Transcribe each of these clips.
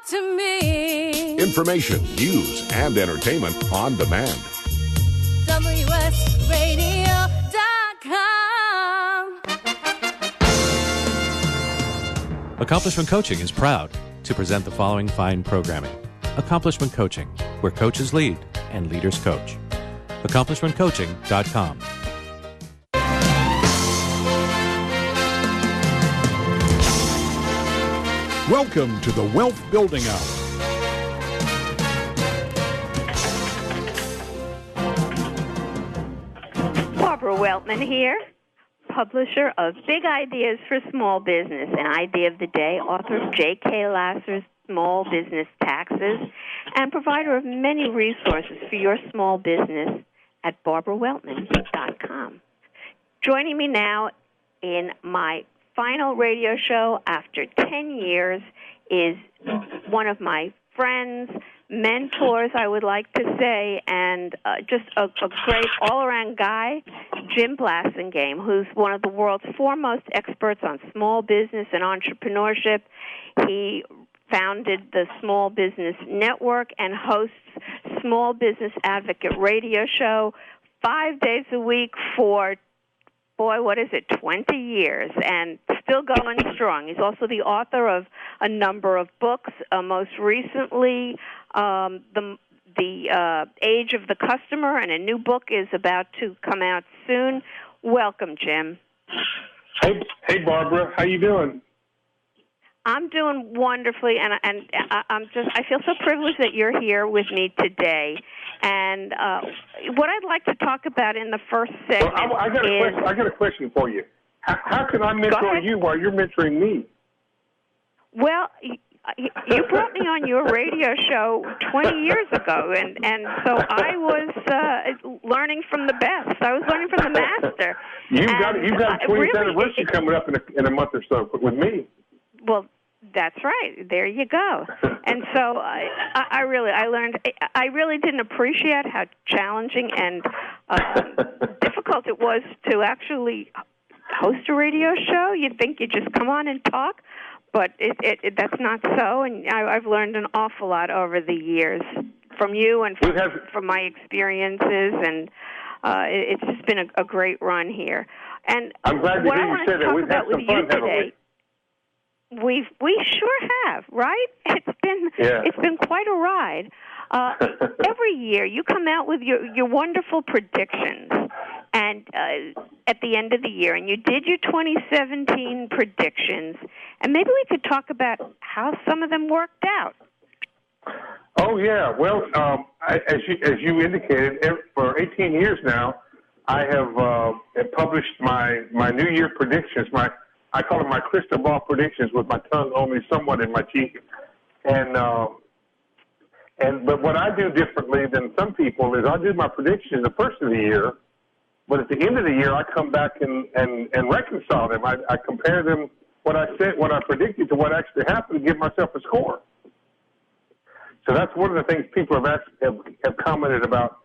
talk to me. Information, news, and entertainment on demand. WSRadio.com. Accomplishment Coaching is proud to present the following fine programming. Accomplishment Coaching, where coaches lead and leaders coach. AccomplishmentCoaching.com. Welcome to the Wealth Building Hour. Barbara Weltman here, publisher of Big Ideas for Small Business, an idea of the day, author of J.K. Lasser's Small Business Taxes, and provider of many resources for your small business at barbaraweltman.com. Joining me now in my final radio show after 10 years is one of my friends, mentors, I would like to say, and just a great all-around guy, Jim Blasingame, who's one of the world's foremost experts on small business and entrepreneurship. He founded the Small Business Network and hosts Small Business Advocate radio show 5 days a week for 20 years, and still going strong. He's also the author of a number of books, most recently the Age of the Customer, and a new book is about to come out soon. Welcome, Jim. Hey, Barbara. How you doing? I'm doing wonderfully, and I feel so privileged that you're here with me today. And what I'd like to talk about in the first segment I got a question for you. How can I mentor you while you're mentoring me? Well, you brought me on your radio show 20 years ago, and so I was learning from the best. I was learning from the master. You've got a 20th anniversary coming up in a month or so with me. Well, that's right. There you go. And so I really didn't appreciate how challenging and difficult it was to actually host a radio show. You'd think you just come on and talk, but that's not so. And I've learned an awful lot over the years from you and from my experiences, and it's just been a great run here. And I'm glad to hear you say that. We've had some fun, haven't we? We sure have, right? It's been quite a ride. Every year you come out with your wonderful predictions, and at the end of the year, and you did your 2017 predictions, and maybe we could talk about how some of them worked out. Oh yeah, well, as you indicated, for 18 years now, I have published my New Year predictions. I call them my crystal ball predictions, with my tongue only somewhat in my cheek. But what I do differently than some people is I do my predictions the first of the year, but at the end of the year I come back and reconcile them. I compare them, what I said, what I predicted, to what actually happened, and give myself a score. So that's one of the things people have commented about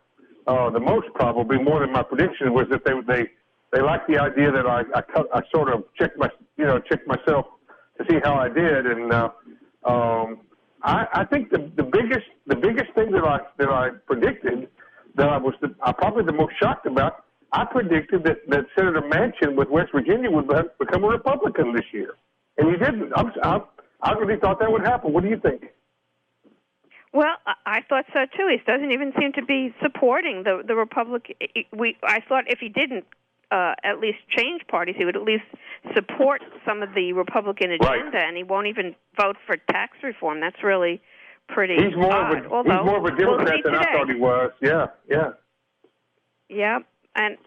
the most, probably more than my predictions, was that they like the idea that I sort of checked myself to see how I did, and I think the biggest thing that I predicted, that I was probably the most shocked about, I predicted that Senator Manchin with West Virginia would become a Republican this year, and he didn't. I really thought that would happen. What do you think? Well, I thought so too. He doesn't even seem to be supporting the Republican. I thought if he didn't at least change parties, he would at least support some of the Republican agenda, and he won't even vote for tax reform. That's really pretty He's more odd. of a Democrat than I thought he was. Yeah. Yeah, and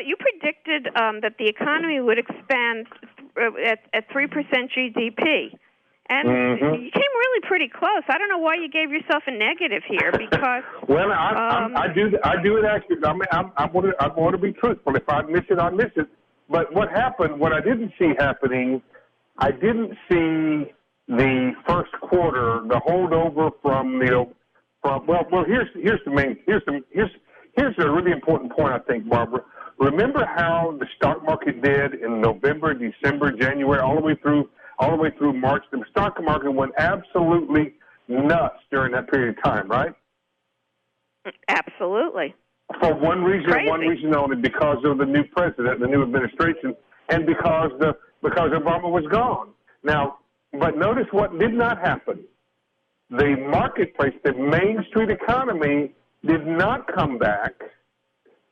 you predicted that the economy would expand at 3% GDP. And you came really pretty close. I don't know why you gave yourself a negative here, because well, I do it actually. I want to be truthful. If I miss it, I miss it. But what happened? What I didn't see happening, I didn't see the first quarter, the holdover from here's a really important point, I think, Barbara. Remember how the stock market did in November, December, January, all the way through March? The stock market went absolutely nuts during that period of time, right? Absolutely. For one reason, Crazy. one reason only, because of the new president, the new administration, and because Obama was gone. Now, but notice what did not happen. The marketplace, the Main Street economy, did not come back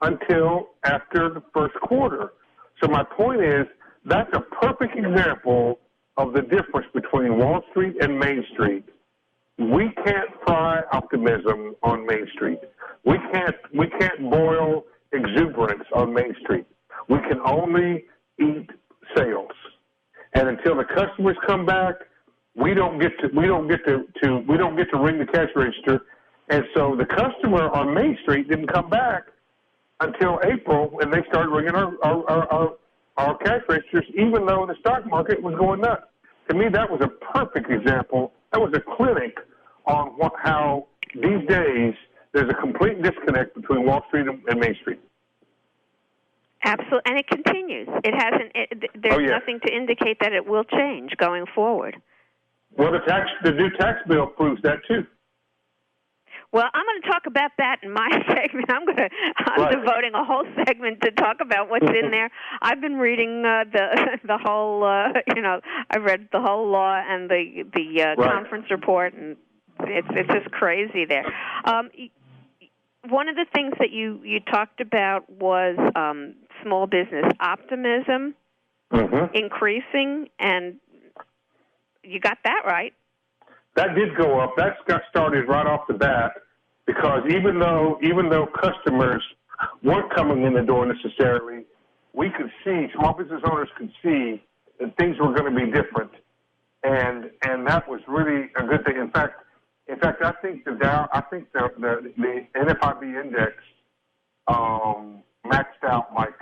until after the first quarter. So my point is, that's a perfect example of the difference between Wall Street and Main Street. We can't fry optimism on Main Street. We can't boil exuberance on Main Street. We can only eat sales. And until the customers come back, we don't get to ring the cash register. And so the customer on Main Street didn't come back until April, and they started ringing our cash registers, even though the stock market was going nuts. To me, that was a perfect example. That was a clinic on how these days there's a complete disconnect between Wall Street and Main Street. Absolutely, and it continues. It hasn't. There's nothing to indicate that it will change going forward. Well, the new tax bill proves that too. Well, I'm going to talk about that in my segment. I'm devoting a whole segment to talk about what's in there. I've been reading the whole. I read the whole law and the conference report, and it's just crazy there. One of the things that you talked about was small business optimism increasing, and you got that right. That did go up. That got started right off the bat, because even though customers weren't coming in the door necessarily, we could see, small business owners could see that things were going to be different, and that was really a good thing. In fact, I think the NFIB index maxed out like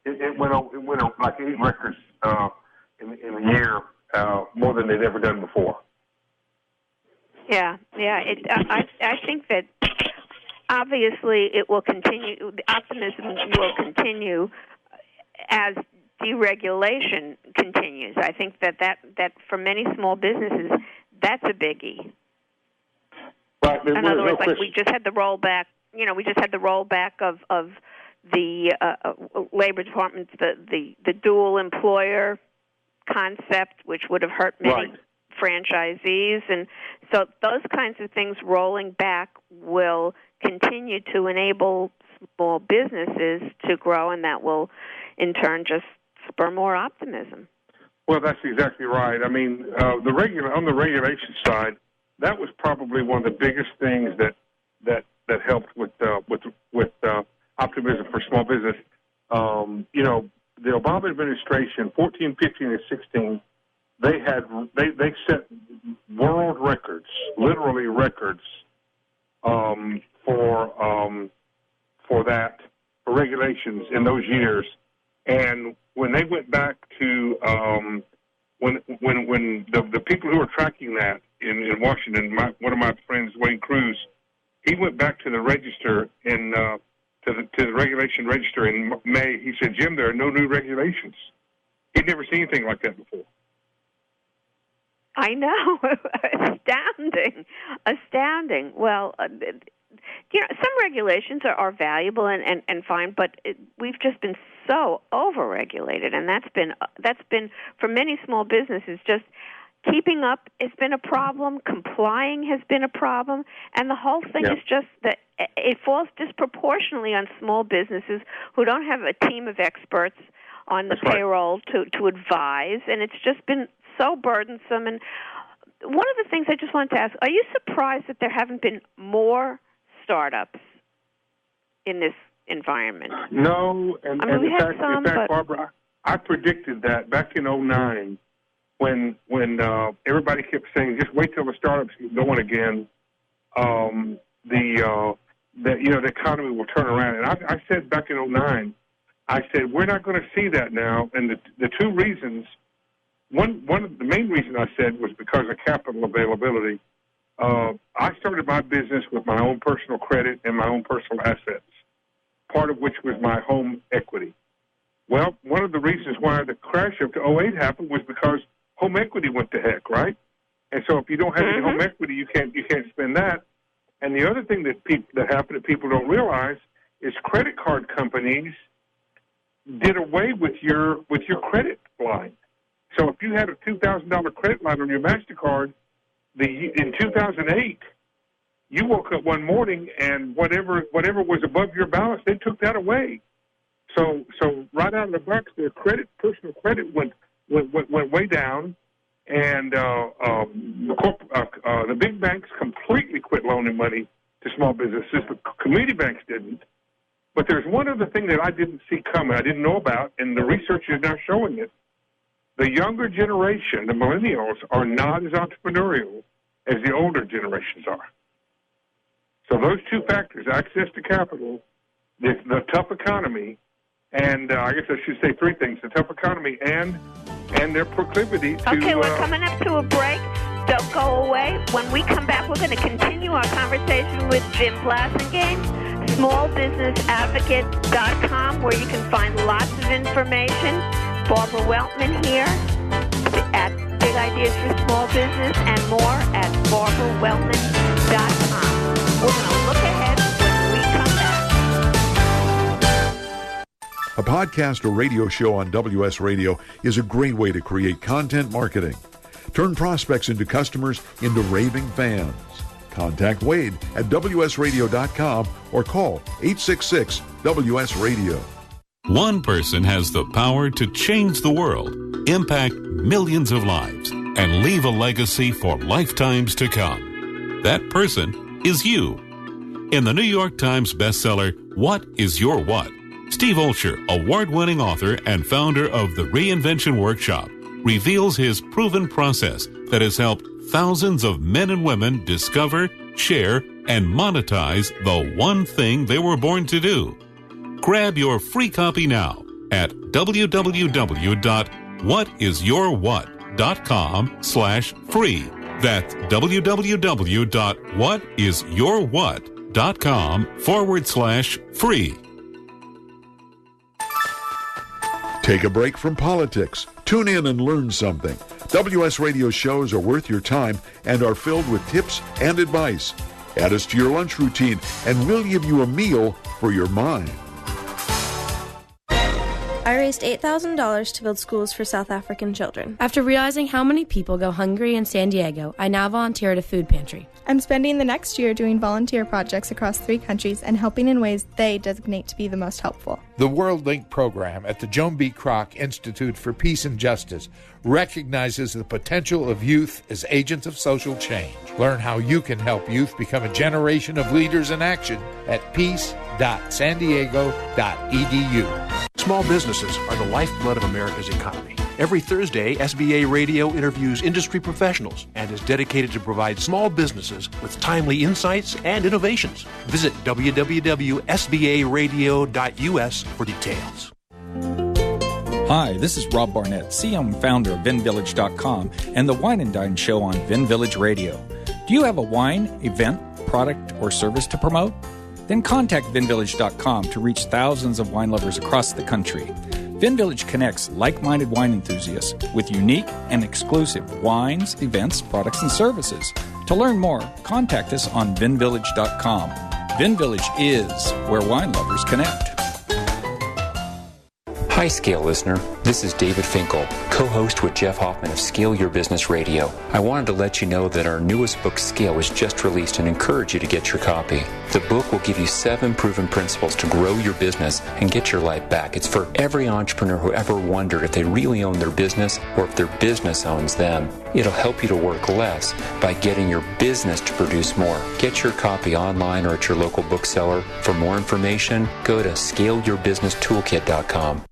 it went on like 8 records in a year, more than they'd ever done before. Yeah. I think that obviously it will continue. The optimism will continue as deregulation continues. I think that for many small businesses, that's a biggie. Right. In other words, like we just had the rollback. We just had the rollback of the Labor Department's the dual employer concept, which would have hurt many franchisees, and so those kinds of things rolling back will continue to enable small businesses to grow, and that will in turn just spur more optimism. Well, that's exactly right. I mean, on the regulation side, that was probably one of the biggest things that helped with optimism for small business. The Obama administration, 14, 15, and 16, they set world records, literally records, for regulations in those years. And when they went back to when the people who were tracking that in Washington, one of my friends, Wayne Cruz, he went back to the register to the regulation register in May. He said, "Jim, there are no new regulations." He'd never seen anything like that before. I know. Astounding. Well, some regulations are valuable and fine, but we've just been so overregulated, and that's been for many small businesses just keeping up has been a problem. Complying has been a problem, and the whole thing is just that it falls disproportionately on small businesses who don't have a team of experts on the payroll to advise, and it's just been so burdensome. And one of the things I just wanted to ask, are you surprised that there haven't been more startups in this environment? No, and we had some, in fact, but Barbara, I predicted that back in 2009 when everybody kept saying, just wait till the startups get going again, the economy will turn around. And I said back in 2009, I said, we're not going to see that now. And the two reasons, one of the main reason I said was because of capital availability. I started my business with my own personal credit and my own personal assets, part of which was my home equity. Well, one of the reasons why the crash of 2008 happened was because home equity went to heck, right? And so if you don't have any home equity, you can't spend that. And the other thing that people don't realize is credit card companies did away with your credit line. So if you had a $2,000 credit line on your MasterCard, in 2008, you woke up one morning and whatever was above your balance, they took that away. So right out of the box, their personal credit went way down, and the big banks completely quit loaning money to small businesses. The community banks didn't. But there's one other thing that I didn't see coming, I didn't know about, and the research is now showing it. The younger generation, the millennials, are not as entrepreneurial as the older generations are. So those two factors, access to capital, the tough economy, and I guess I should say three things: the tough economy and their proclivity to... Okay, we're coming up to a break. Don't go away. When we come back, we're going to continue our conversation with Jim Blasingame, smallbusinessadvocate.com, where you can find lots of information. Barbara Weltman here at Big Ideas for Small Business, and more at barbaraweltman.com. We're going to look ahead when we come back. A podcast or radio show on WS Radio is a great way to create content marketing. Turn prospects into customers into raving fans. Contact Wade at WSRadio.com or call 866-WS-RADIO. One person has the power to change the world, impact millions of lives, and leave a legacy for lifetimes to come. That person is you. In the New York Times bestseller, What is Your What? Steve Olsher, award-winning author and founder of the Reinvention Workshop, reveals his proven process that has helped thousands of men and women discover, share, and monetize the one thing they were born to do. Grab your free copy now at www.whatisyourwhat.com/free. That's www.whatisyourwhat.com/free. Take a break from politics. Tune in and learn something. WS Radio shows are worth your time and are filled with tips and advice. Add us to your lunch routine, and we'll give you a meal for your mind. I raised $8,000 to build schools for South African children. After realizing how many people go hungry in San Diego, I now volunteer at a food pantry. I'm spending the next year doing volunteer projects across 3 countries and helping in ways they designate to be the most helpful. The World Link program at the Joan B. Kroc Institute for Peace and Justice recognizes the potential of youth as agents of social change. Learn how you can help youth become a generation of leaders in action at peace.sandiego.edu. Small businesses are the lifeblood of America's economy. Every Thursday, SBA Radio interviews industry professionals and is dedicated to provide small businesses with timely insights and innovations. Visit www.sbaradio.us for details. Hi, this is Rob Barnett, CEO and founder of VinVillage.com and the Wine and Dine Show on Vin Village Radio. Do you have a wine, event, product, or service to promote? Then contact VinVillage.com to reach thousands of wine lovers across the country. VinVillage connects like-minded wine enthusiasts with unique and exclusive wines, events, products, and services. To learn more, contact us on VinVillage.com. VinVillage is where wine lovers connect. Hi, Scale listener. This is David Finkel, co-host with Jeff Hoffman of Scale Your Business Radio. I wanted to let you know that our newest book, Scale, was just released and encourage you to get your copy. The book will give you 7 proven principles to grow your business and get your life back. It's for every entrepreneur who ever wondered if they really own their business or if their business owns them. It'll help you to work less by getting your business to produce more. Get your copy online or at your local bookseller. For more information, go to scaleyourbusinesstoolkit.com.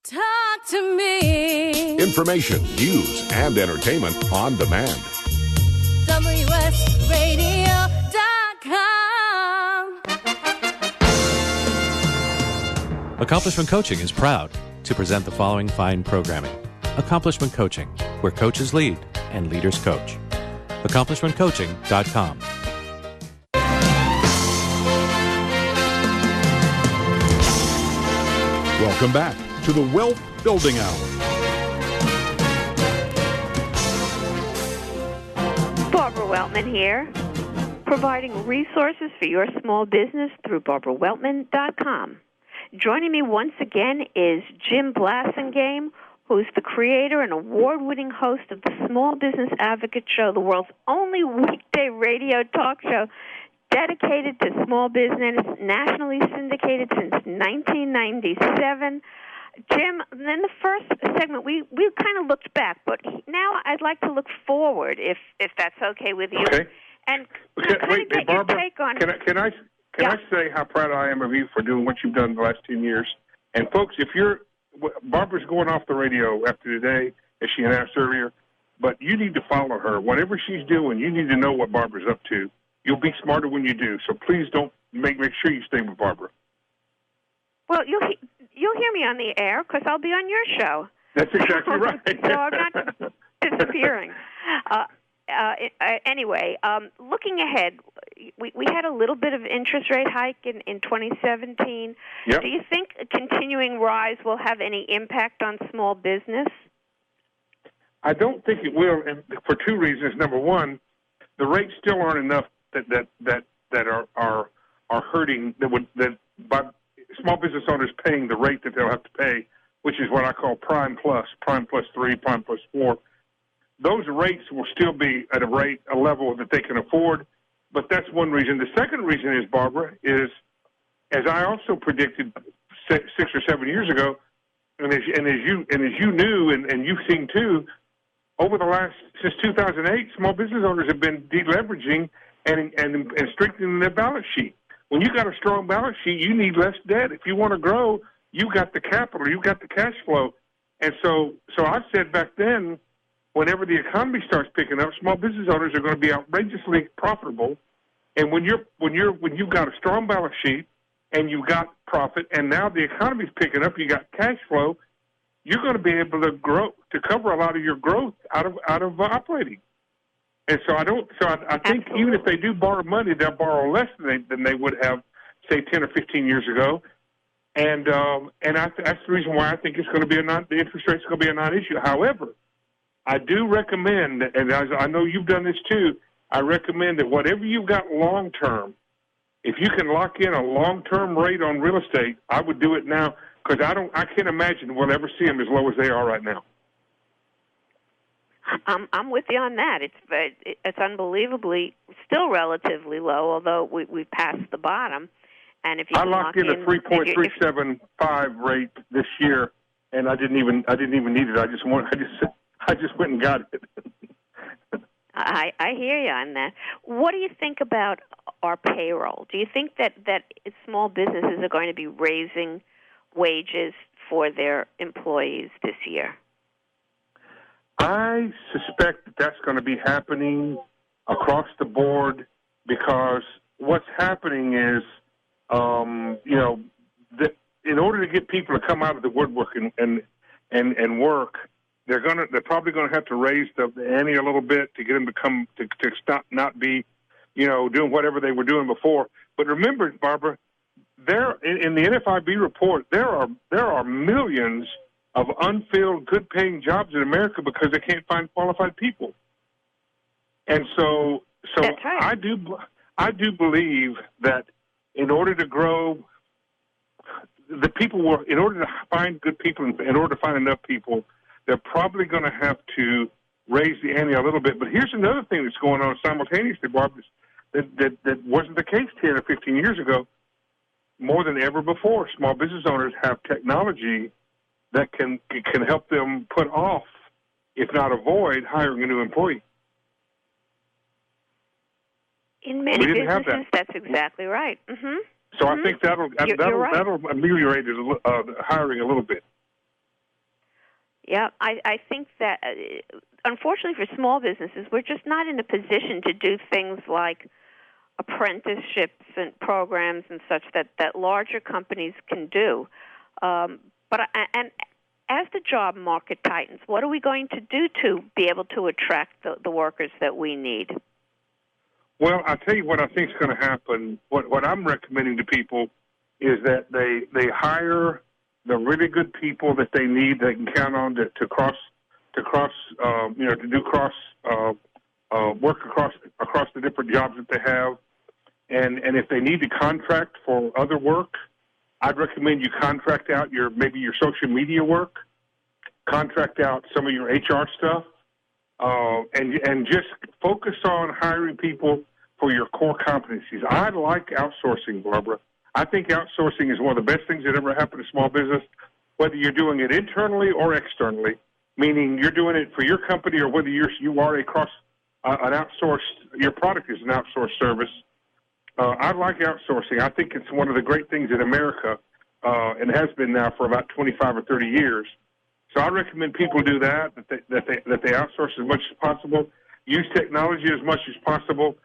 Talk to me. Information, news, and entertainment on demand. WSRadio.com. Accomplishment Coaching is proud to present the following fine programming. Accomplishment Coaching, where coaches lead and leaders coach. AccomplishmentCoaching.com. Welcome back to the Wealth Building Hour. Weltman here, providing resources for your small business through BarbaraWeltman.com. Joining me once again is Jim Blasingame, who's the creator and award-winning host of the Small Business Advocate Show, the world's only weekday radio talk show dedicated to small business, nationally syndicated since 1997. Jim, in the first segment, we kind of looked back, but now I'd like to look forward, if that's okay with you. Okay. And Wait, get Barbara, your take on. Can I say how proud I am of you for doing what you've done the last 10 years? And folks, Barbara's going off the radio after today, as she announced earlier, but you need to follow her. Whatever she's doing, you need to know what Barbara's up to. You'll be smarter when you do. So please don't make sure you stay with Barbara. Well, you'll hear me on the air because I'll be on your show. That's exactly right. So I'm not disappearing. Anyway, looking ahead, we had a little bit of interest rate hike in 2017. Yep. Do you think a continuing rise will have any impact on small business? I don't think it will, and for two reasons. Number one, the rates still aren't enough that are hurting. That by small business owners paying the rate that they'll have to pay, which is what I call prime plus 3, prime plus 4. Those rates will still be at a level that they can afford, but that's one reason. The second reason is, Barbara, is as I also predicted 6 or 7 years ago, and as you knew and you've seen too, over the last since 2008, small business owners have been deleveraging and strengthening their balance sheet. When you got a strong balance sheet, you need less debt. If you want to grow, you got the capital, you got the cash flow, and so I said back then, whenever the economy starts picking up, small business owners are going to be outrageously profitable. And when you've got a strong balance sheet and you got profit, and now the economy's picking up, you got cash flow, you're going to be able to grow to cover a lot of your growth out of operating. And so I think Absolutely. Even if they do borrow money, they'll borrow less than they would have, say, 10 or 15 years ago. And that's the reason why I think it's going to be the interest rate's going to be a non-issue. However, I do recommend, and I know you've done this too, I recommend that whatever you've got long-term, if you can lock in a long-term rate on real estate, I would do it now, because I can't imagine we'll ever see them as low as they are right now. I'm with you on that. It's unbelievably still relatively low, although we've passed the bottom. And if you can locked in a 3.375 rate this year, and I didn't even need it. I just went and got it. I hear you on that. What do you think about our payroll? Do you think that small businesses are going to be raising wages for their employees this year? I suspect that's going to be happening across the board, because what's happening is, in order to get people to come out of the woodwork and work, they're probably going to have to raise the ante a little bit to get them to stop not be, doing whatever they were doing before. But remember, Barbara, in the NFIB report, there are millions of unfilled, good-paying jobs in America because they can't find qualified people. And so That's right. I do believe that in order to grow, in order to find good people, in order to find enough people, they're probably going to have to raise the ante a little bit. But here's another thing that's going on simultaneously, Barbara, that wasn't the case 10 or 15 years ago. More than ever before, small business owners have technology that can help them put off, if not avoid, hiring a new employee. In many businesses, that's exactly right. Mm-hmm. So I think that'll ameliorate hiring a little bit. Yeah, I think that, unfortunately for small businesses, we're just not in a position to do things like apprenticeships and programs and such that larger companies can do. But as the job market tightens, what are we going to do to be able to attract the workers that we need? Well, I'll tell you what I think is going to happen. What I'm recommending to people is that they hire the really good people that they need, they can count on to do cross work across the different jobs that they have. And if they need to contract for other work, I'd recommend you contract out maybe your social media work, contract out some of your HR stuff, and just focus on hiring people for your core competencies. I like outsourcing, Barbara. I think outsourcing is one of the best things that ever happened to small business, whether you're doing it internally or externally, meaning you're doing it for your company or whether you are an outsourced, your product is an outsourced service. I like outsourcing. I think it's one of the great things in America, and has been now for about 25 or 30 years. So I recommend people do that they outsource as much as possible, use technology as much as possible,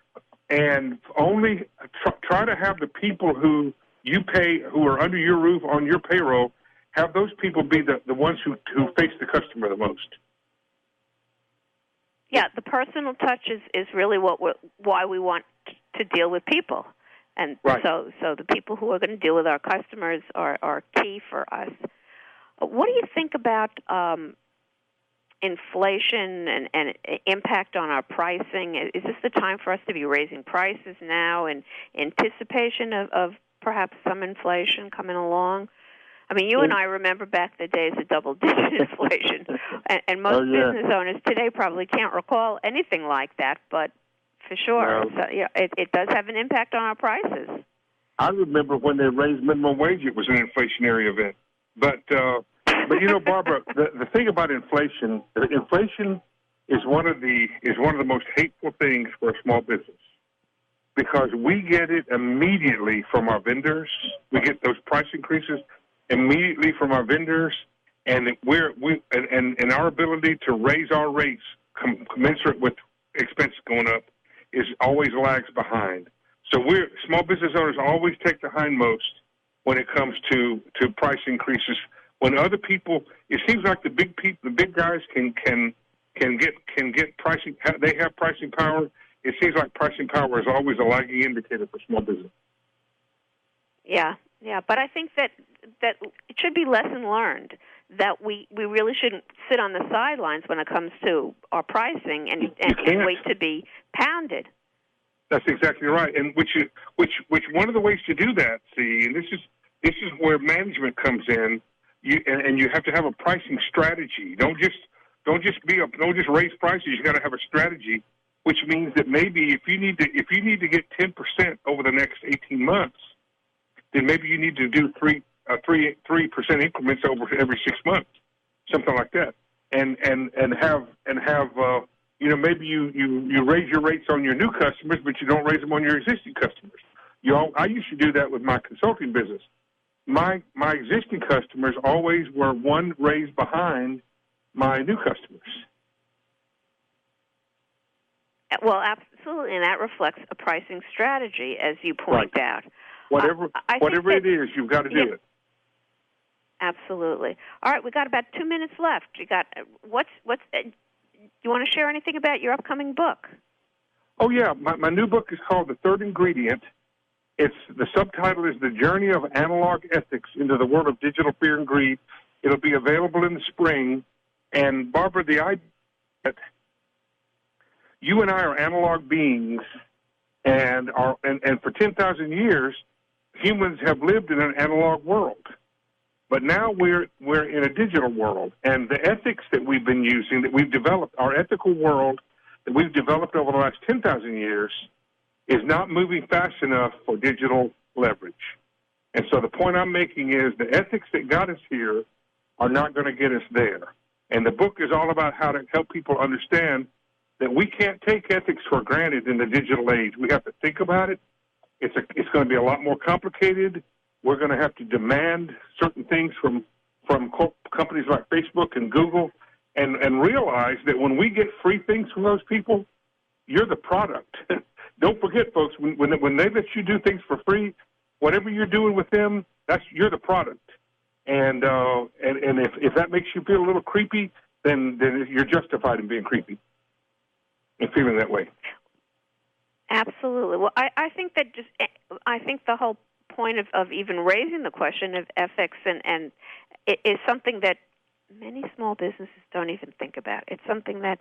and only try to have the people who you pay, who are under your roof on your payroll, have those people be the ones who face the customer the most. Yeah, the personal touch is really why we want to deal with people. And right. So the people who are going to deal with our customers are key for us. What do you think about inflation and impact on our pricing? Is this the time for us to be raising prices now in anticipation of perhaps some inflation coming along? I mean, you and I remember back the days of double-digit inflation, and most business owners today probably can't recall anything like that, but for sure, so, it does have an impact on our prices. I remember when they raised minimum wage, it was an inflationary event. But you know, Barbara, the thing about inflation is one of the most hateful things for a small business, because we get it immediately from our vendors. We get those price increases immediately from our vendors, and and our ability to raise our rates commensurate with expenses going up is always lags behind. So small business owners always take the hindmost when it comes to price increases. When other people, it seems like the big guys can get pricing. They have pricing power. It seems like pricing power is always a lagging indicator for small business. Yeah, but I think that it should be lesson learned that we really shouldn't sit on the sidelines when it comes to our pricing and wait to be pounded. That's exactly right, and which one of the ways to do that, and this is where management comes in. You have to have a pricing strategy. Don't just raise prices. You got to have a strategy, which means that maybe if you need to get 10% over the next 18 months, then maybe you need to do 3% increments over every 6 months, something like that, and have maybe you raise your rates on your new customers, but you don't raise them on your existing customers. I used to do that with my consulting business. My existing customers always were one raise behind my new customers. Well, absolutely, and that reflects a pricing strategy, as you point out. Whatever it is, you've got to do it. Absolutely. All right, we got about 2 minutes left. You got what's you want to share anything about your upcoming book? Oh yeah, my new book is called The Third Ingredient. The subtitle is The Journey of Analog Ethics into the World of Digital Fear and Greed. It'll be available in the spring. And Barbara, the idea that you and I are analog beings, and for 10,000 years, humans have lived in an analog world. But now we're in a digital world, and the ethics that we've been using, that we've developed, our ethical world that we've developed over the last 10,000 years, is not moving fast enough for digital leverage. And so the point I'm making is the ethics that got us here are not going to get us there. And the book is all about how to help people understand that we can't take ethics for granted in the digital age. We have to think about it. It's going to be a lot more complicated. We're going to have to demand certain things from companies like Facebook and Google, and realize that when we get free things from those people, you're the product. Don't forget, folks, when they let you do things for free, whatever you're doing with them, you're the product. And if that makes you feel a little creepy, then you're justified in being creepy and feeling that way. Absolutely. Well, I think the whole point of even raising the question of ethics and it is something that many small businesses don't even think about. It's something that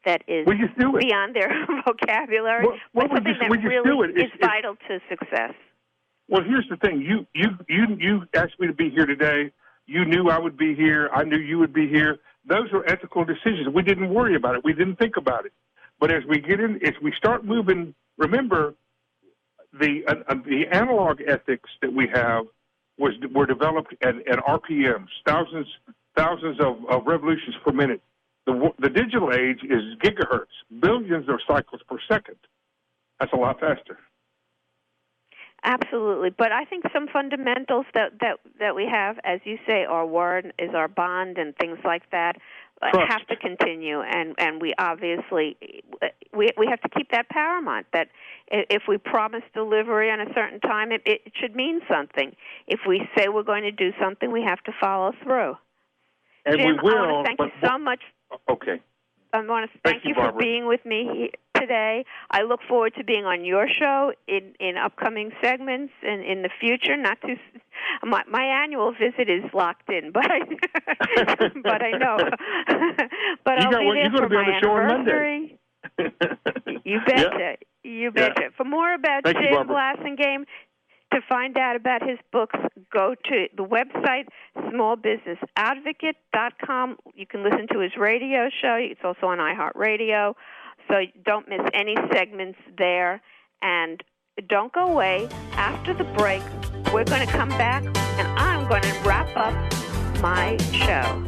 that is We just do it. beyond their vocabulary, Well, but something that we just do really it. is vital to success. Well, here's the thing. You asked me to be here today. You knew I would be here. I knew you would be here. Those were ethical decisions. We didn't worry about it. We didn't think about it. But as we start moving, remember the analog ethics that we have were developed at RPMs, thousands of revolutions per minute. The digital age is gigahertz, billions of cycles per second. That's a lot faster. Absolutely, but I think some fundamentals that we have, as you say, our word is our bond and things like that, have to continue, and we obviously we have to keep that paramount. That if we promise delivery on a certain time, it should mean something. If we say we're going to do something, we have to follow through. And Jim, we will. I want to thank you so much. Okay. I want to thank you for being with me today. I look forward to being on your show in upcoming segments and in the future. Not too. My annual visit is locked in, but I know. But I'll be there for my anniversary. You betcha. You betcha. Yeah. For more about Jim Blasingame, to find out about his books, go to the website, smallbusinessadvocate.com. You can listen to his radio show. It's also on iHeartRadio, so don't miss any segments there. And don't go away. After the break, we're going to come back, and I'm going to wrap up my show.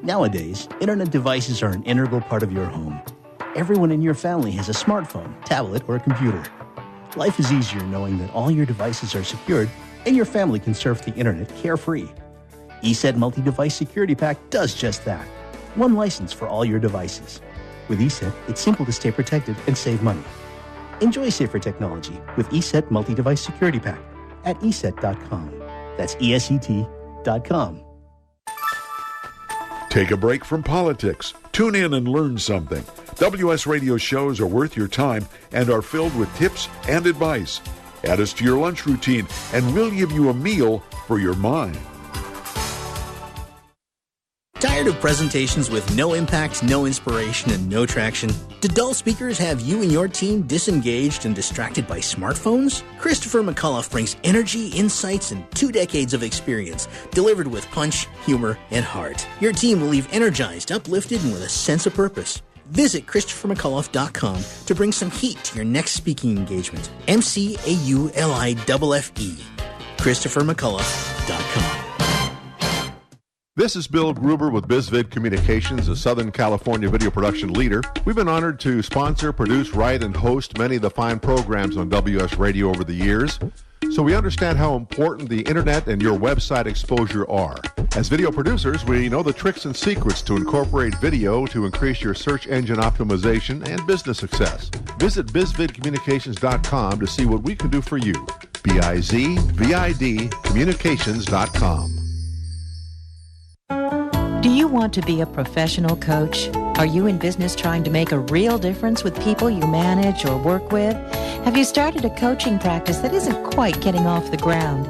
Nowadays, internet devices are an integral part of your home. Everyone in your family has a smartphone, tablet, or a computer. Life is easier knowing that all your devices are secured and your family can surf the internet carefree. ESET Multi-Device Security Pack does just that. One license for all your devices. With ESET, it's simple to stay protected and save money. Enjoy safer technology with ESET Multi-Device Security Pack at ESET.com. That's ESET.com. Take a break from politics. Tune in and learn something. WS Radio shows are worth your time and are filled with tips and advice. Add us to your lunch routine, and we'll give you a meal for your mind. Tired of presentations with no impact, no inspiration, and no traction? Do dull speakers have you and your team disengaged and distracted by smartphones? Christopher McAuliffe brings energy, insights, and 2 decades of experience, delivered with punch, humor, and heart. Your team will leave energized, uplifted, and with a sense of purpose. Visit ChristopherMcAuliffe.com to bring some heat to your next speaking engagement. McAuliffe. ChristopherMcAuliffe.com. This is Bill Gruber with BizVid Communications, a Southern California video production leader. We've been honored to sponsor, produce, write, and host many of the fine programs on WS Radio over the years. So we understand how important the internet and your website exposure are. As video producers, we know the tricks and secrets to incorporate video to increase your search engine optimization and business success. Visit bizvidcommunications.com to see what we can do for you. BIZVID communications.com. Do you want to be a professional coach? Are you in business trying to make a real difference with people you manage or work with? Have you started a coaching practice that isn't quite getting off the ground?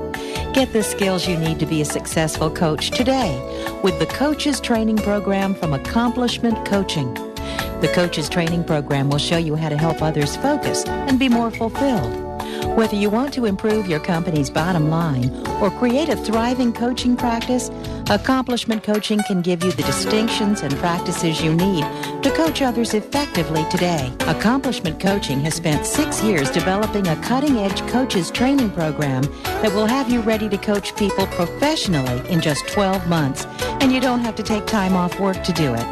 Get the skills you need to be a successful coach today with the Coaches Training Program from Accomplishment Coaching. The Coaches Training Program will show you how to help others focus and be more fulfilled. Whether you want to improve your company's bottom line or create a thriving coaching practice, Accomplishment Coaching can give you the distinctions and practices you need to coach others effectively today. Accomplishment Coaching has spent 6 years developing a cutting-edge coaches training program that will have you ready to coach people professionally in just 12 months, and you don't have to take time off work to do it.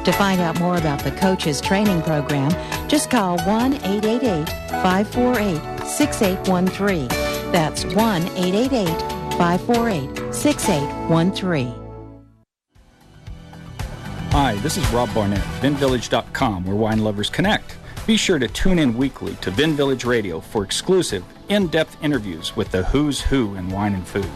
To find out more about the Coaches Training Program, just call 1-888-548-6813. That's 1-888-548-6813. Hi, this is Rob Barnett, VinVillage.com, where wine lovers connect. Be sure to tune in weekly to Vin Village Radio for exclusive, in-depth interviews with the who's who in wine and food.